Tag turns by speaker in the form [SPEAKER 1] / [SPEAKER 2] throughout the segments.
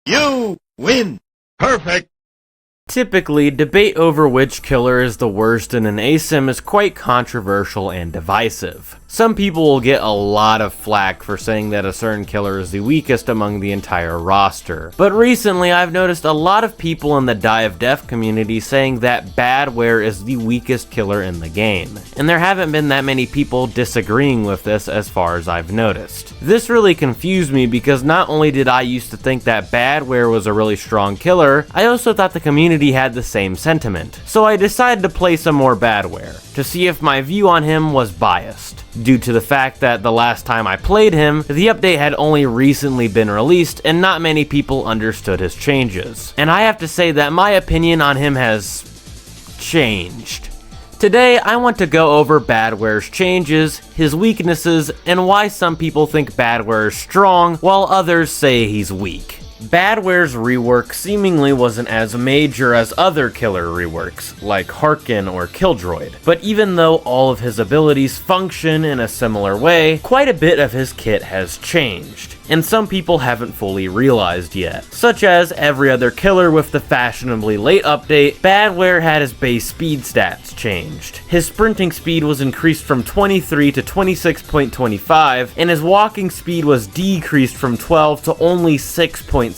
[SPEAKER 1] You win! Perfect!
[SPEAKER 2] Typically, debate over which killer is the worst in an ASIM is quite controversial and divisive. Some people will get a lot of flack for saying that a certain killer is the weakest among the entire roster. But recently, I've noticed a lot of people in the Die of Death community saying that Badware is the weakest killer in the game. And there haven't been that many people disagreeing with this as far as I've noticed. This really confused me because not only did I used to think that Badware was a really strong killer, I also thought the community had the same sentiment. So I decided to play some more Badware to see if my view on him was biased, due to the fact that the last time I played him, the update had only recently been released and not many people understood his changes. And I have to say that my opinion on him has changed. Today, I want to go over Badware's changes, his weaknesses, and why some people think Badware is strong while others say he's weak. Badware's rework seemingly wasn't as major as other killer reworks, like Harkin or Killdroid, but even though all of his abilities function in a similar way, quite a bit of his kit has changed, and some people haven't fully realized yet. Such as every other killer with the fashionably late update, Badware had his base speed stats changed. His sprinting speed was increased from 23 to 26.25, and his walking speed was decreased from 12 to only 6.75.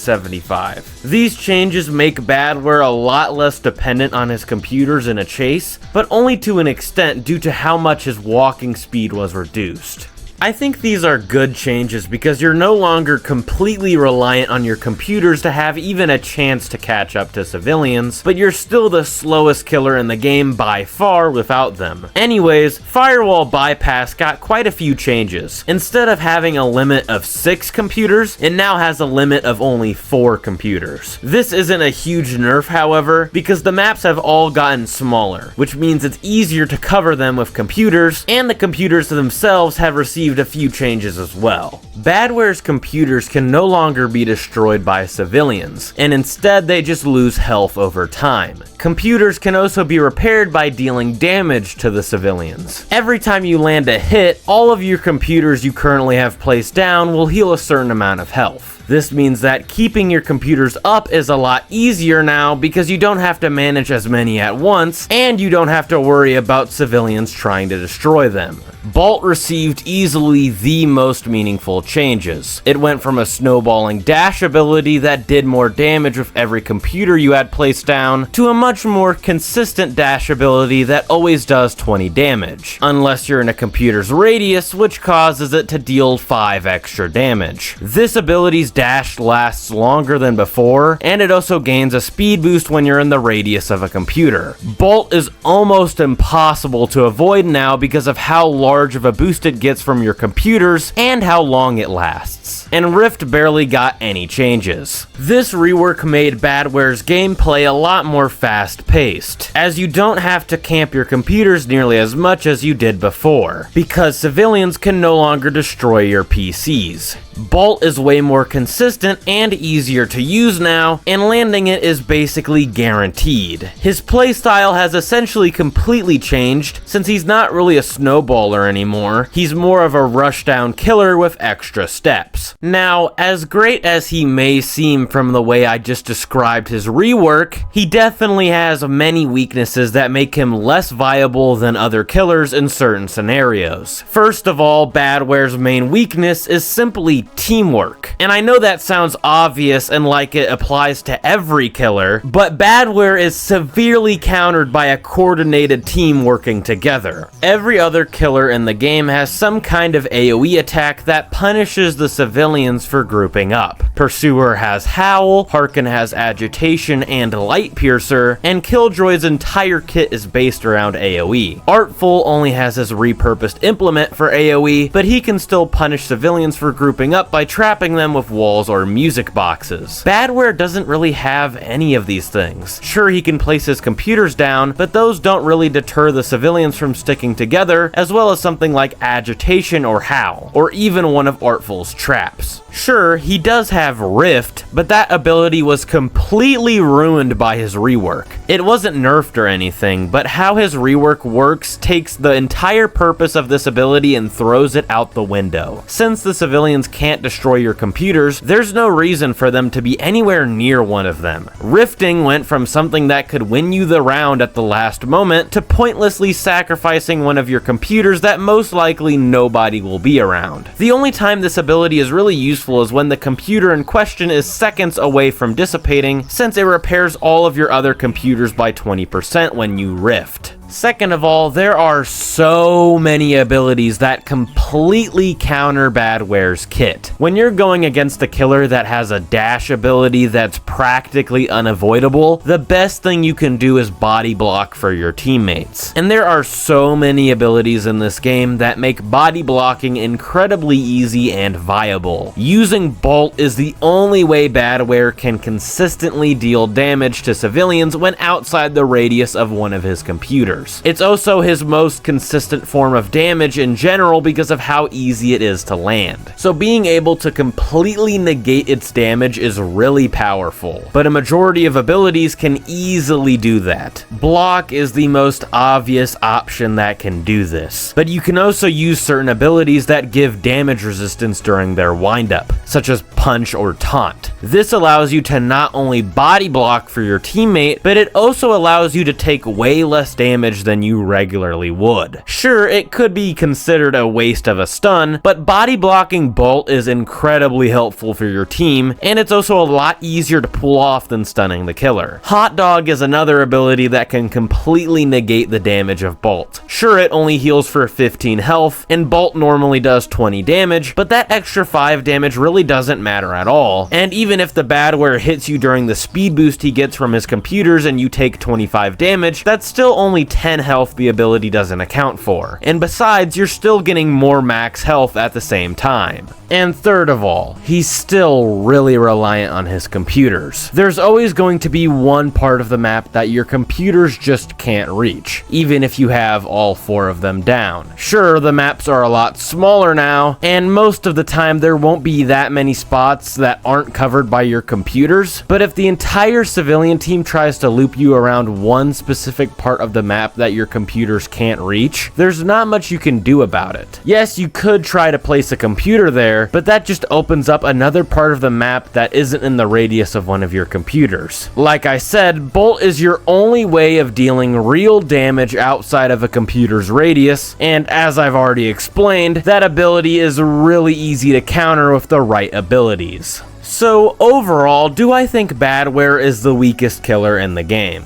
[SPEAKER 2] These changes make Badware a lot less dependent on his computers in a chase, but only to an extent due to how much his walking speed was reduced. I think these are good changes because you're no longer completely reliant on your computers to have even a chance to catch up to civilians, but you're still the slowest killer in the game by far without them. Anyways, Firewall Bypass got quite a few changes. Instead of having a limit of 6 computers, it now has a limit of only 4 computers. This isn't a huge nerf, however, because the maps have all gotten smaller, which means it's easier to cover them with computers, and the computers themselves have received a few changes as well. Badware's computers can no longer be destroyed by civilians, and instead they just lose health over time. Computers can also be repaired by dealing damage to the civilians. Every time you land a hit, all of your computers you currently have placed down will heal a certain amount of health. This means that keeping your computers up is a lot easier now because you don't have to manage as many at once, and you don't have to worry about civilians trying to destroy them. Bolt received easily the most meaningful changes. It went from a snowballing dash ability that did more damage with every computer you had placed down, to a much more consistent dash ability that always does 20 damage, unless you're in a computer's radius, which causes it to deal 5 extra damage. This ability's dash lasts longer than before, and it also gains a speed boost when you're in the radius of a computer. Bolt is almost impossible to avoid now because of how large of a boost it gets from your computers and how long it lasts. And Rift barely got any changes. This rework made Badware's gameplay a lot more fast-paced, as you don't have to camp your computers nearly as much as you did before, because civilians can no longer destroy your PCs. Bolt is way more consistent and easier to use now, and landing it is basically guaranteed. His playstyle has essentially completely changed, since he's not really a snowballer anymore. He's more of a rushdown killer with extra steps. Now, as great as he may seem from the way I just described his rework, he definitely has many weaknesses that make him less viable than other killers in certain scenarios. First of all, Badware's main weakness is simply teamwork. And I know that sounds obvious and like it applies to every killer, but Badware is severely countered by a coordinated team working together. Every other killer in the game has some kind of AoE attack that punishes the civilians for grouping up. Pursuer has Howl, Harkin has Agitation and Light Piercer, and Killdroid's entire kit is based around AoE. Artful only has his repurposed implement for AoE, but he can still punish civilians for grouping up by trapping them with walls or music boxes. Badware doesn't really have any of these things. Sure, he can place his computers down, but those don't really deter the civilians from sticking together, as well as something like Agitation or Howl, or even one of Artful's traps. Sure, he does have Rift, but that ability was completely ruined by his rework. It wasn't nerfed or anything, but how his rework works takes the entire purpose of this ability and throws it out the window. Since the civilians can't destroy your computers, there's no reason for them to be anywhere near one of them. Rifting went from something that could win you the round at the last moment to pointlessly sacrificing one of your computers that most likely nobody will be around. The only time this ability is really useful is when the computer in question is seconds away from dissipating, since it repairs all of your other computers by 20% when you rift. Second of all, there are so many abilities that completely counter Badware's kit. When you're going against a killer that has a dash ability that's practically unavoidable, the best thing you can do is body block for your teammates. And there are so many abilities in this game that make body blocking incredibly easy and viable. Using Bolt is the only way Badware can consistently deal damage to civilians when outside the radius of one of his computers. It's also his most consistent form of damage in general because of how easy it is to land. So being able to completely negate its damage is really powerful, but a majority of abilities can easily do that. Block is the most obvious option that can do this, but you can also use certain abilities that give damage resistance during their windup, such as punch or taunt. This allows you to not only body block for your teammate, but it also allows you to take way less damage than you regularly would. Sure, it could be considered a waste of a stun, but body blocking Bolt is incredibly helpful for your team, and it's also a lot easier to pull off than stunning the killer. Hot Dog is another ability that can completely negate the damage of Bolt. Sure, it only heals for 15 health, and Bolt normally does 20 damage, but that extra 5 damage really doesn't matter at all, and even if the Badware hits you during the speed boost he gets from his computers and you take 25 damage, that's still only 10 health the ability doesn't account for. And besides, you're still getting more max health at the same time. And third of all, he's still really reliant on his computers. There's always going to be one part of the map that your computers just can't reach, even if you have all 4 of them down. Sure, the maps are a lot smaller now, and most of the time there won't be that many spots that aren't covered by your computers, but if the entire civilian team tries to loop you around one specific part of the map that your computers can't reach, there's not much you can do about it. Yes, you could try to place a computer there, but that just opens up another part of the map that isn't in the radius of one of your computers. Like I said, Bolt is your only way of dealing real damage outside of a computer's radius, and as I've already explained, that ability is really easy to counter with the right abilities. So overall, do I think Badware is the weakest killer in the game?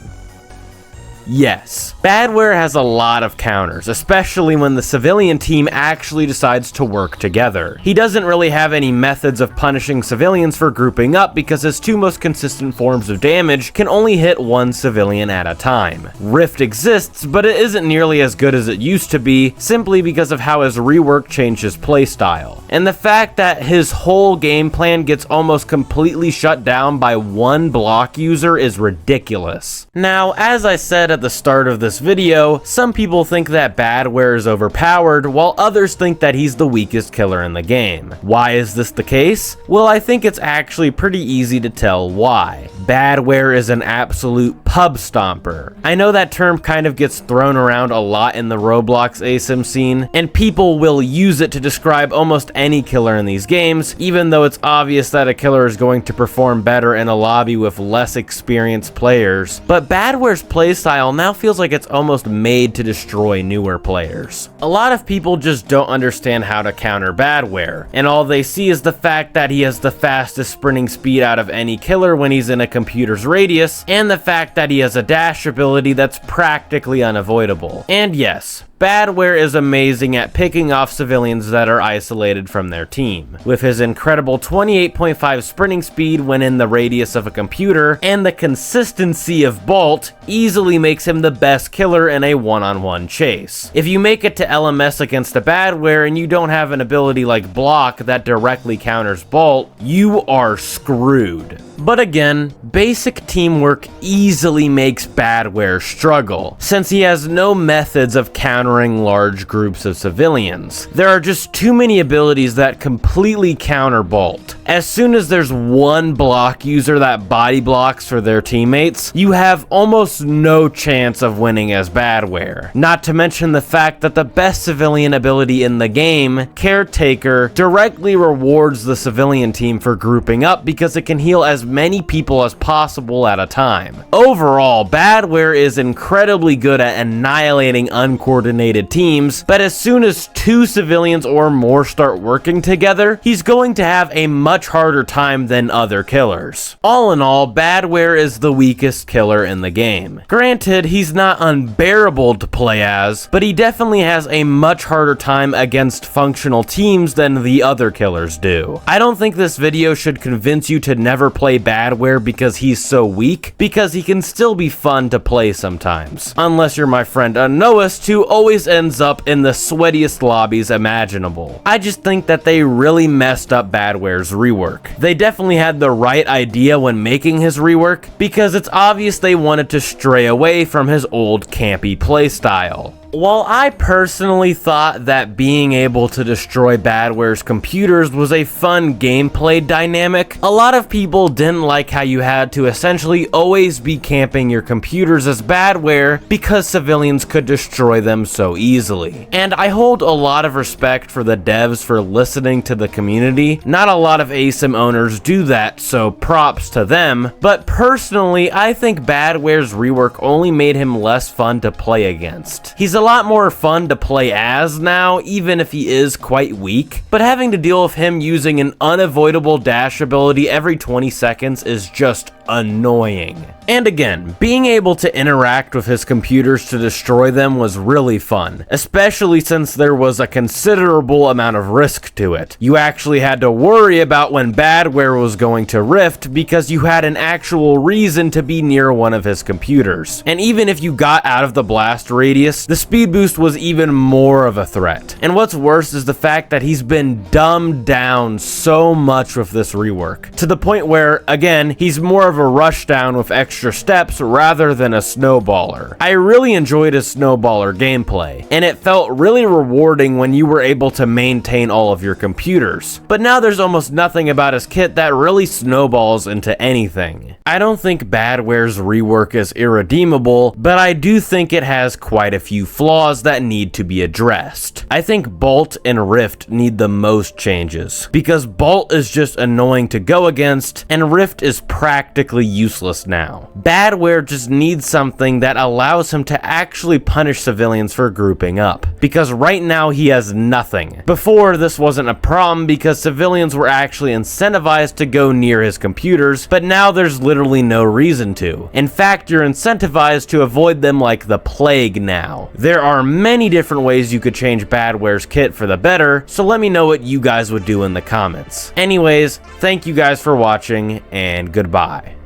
[SPEAKER 2] Yes. Badware has a lot of counters, especially when the civilian team actually decides to work together. He doesn't really have any methods of punishing civilians for grouping up because his 2 most consistent forms of damage can only hit one civilian at a time. Rift exists, but it isn't nearly as good as it used to be, simply because of how his rework changed his playstyle. And the fact that his whole game plan gets almost completely shut down by one block user is ridiculous. Now, as I said at the start of this video, some people think that Badware is overpowered, while others think that he's the weakest killer in the game. Why is this the case? Well, I think it's actually pretty easy to tell why. Badware is an absolute pub stomper. I know that term kind of gets thrown around a lot in the Roblox ASIM scene, and people will use it to describe almost any killer in these games, even though it's obvious that a killer is going to perform better in a lobby with less experienced players. But Badware's playstyle now feels like it's almost made to destroy newer players. A lot of people just don't understand how to counter Badware, and all they see is the fact that he has the fastest sprinting speed out of any killer when he's in a computer's radius, and the fact that he has a dash ability that's practically unavoidable. And yes, Badware is amazing at picking off civilians that are isolated from their team. With his incredible 28.5 sprinting speed when in the radius of a computer, and the consistency of Bolt, easily makes him the best killer in a one-on-one chase. If you make it to LMS against a Badware and you don't have an ability like Block that directly counters Bolt, you are screwed. But again, basic teamwork easily makes Badware struggle, since he has no methods of countering encountering large groups of civilians. There are just too many abilities that completely counter Bolt. As soon as there's one block user that body blocks for their teammates, you have almost no chance of winning as Badware. Not to mention the fact that the best civilian ability in the game, Caretaker, directly rewards the civilian team for grouping up because it can heal as many people as possible at a time. Overall, Badware is incredibly good at annihilating uncoordinated teams, but as soon as two civilians or more start working together, he's going to have a much harder time than other killers. All in all, Badware is the weakest killer in the game. Granted, he's not unbearable to play as, but he definitely has a much harder time against functional teams than the other killers do. I don't think this video should convince you to never play Badware because he's so weak, because he can still be fun to play sometimes. Unless you're my friend Unknowist, who always ends up in the sweatiest lobbies imaginable. I just think that they really messed up Badware's rework. They definitely had the right idea when making his rework, because it's obvious they wanted to stray away from his old campy playstyle. While I personally thought that being able to destroy Badware's computers was a fun gameplay dynamic, a lot of people didn't like how you had to essentially always be camping your computers as Badware because civilians could destroy them so easily. And I hold a lot of respect for the devs for listening to the community. Not a lot of ASIM owners do that, so props to them, but personally I think Badware's rework only made him less fun to play against. He's a lot more fun to play as now, even if he is quite weak, but having to deal with him using an unavoidable dash ability every 20 seconds is just annoying. And again, being able to interact with his computers to destroy them was really fun, especially since there was a considerable amount of risk to it. You actually had to worry about when Badware was going to rift because you had an actual reason to be near one of his computers. And even if you got out of the blast radius, the speed boost was even more of a threat. And what's worse is the fact that he's been dumbed down so much with this rework, to the point where, again, he's more of a rushdown with extra steps rather than a snowballer. I really enjoyed his snowballer gameplay, and it felt really rewarding when you were able to maintain all of your computers. But now there's almost nothing about his kit that really snowballs into anything. I don't think Badware's rework is irredeemable, but I do think it has quite a few flaws that need to be addressed. I think Bolt and Rift need the most changes, because Bolt is just annoying to go against, and Rift is practically useless now. Badware just needs something that allows him to actually punish civilians for grouping up, because right now he has nothing. Before, this wasn't a problem because civilians were actually incentivized to go near his computers, but now there's literally no reason to. In fact, you're incentivized to avoid them like the plague now. There are many different ways you could change Badware's kit for the better, so let me know what you guys would do in the comments. Anyways, thank you guys for watching, and goodbye.